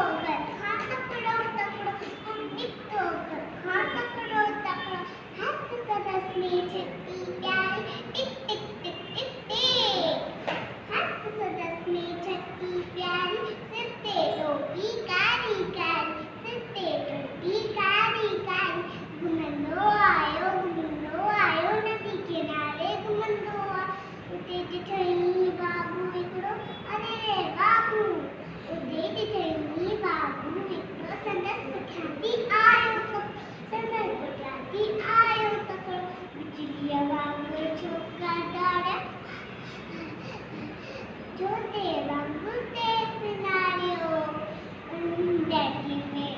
होकर हाँ तकड़ो तकड़ो हम एक होकर हाँ तकड़ो तकड़ो हाथ सरस में छत्ती प्यारी टिक टिक टिक टिक टिक हाथ सरस में छत्ती प्यारी सिर पे टोपी कारी कारी सिर पे टोपी कारी कारी घुमंडो आयो नदी किनारे घुमंडो उते ठही बाबू हिकिड़ो अरे बाबू उते ठही बाबू हिकिड़ो संदसि पुठियां आयो तकिड़ो बिजलीअ वांगुरु छोकिरा दौड़िया जोते वांगुरु तेज़ नारियो डैडी में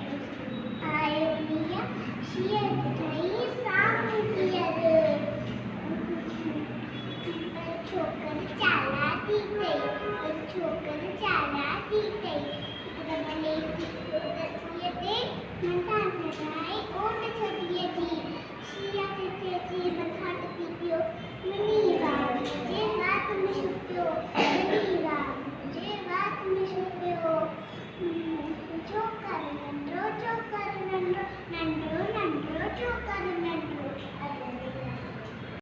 आयो मींहुं शींहं ठही साम्हूं पीअर छोकिरी चालाकी कई हिकदमि दसीअ ते मथां चढ़ाई ओट छॾीअ जी शींहं जे मथां टुटी पियो मिनी वार जे रात में छुपियो मिनी वार जे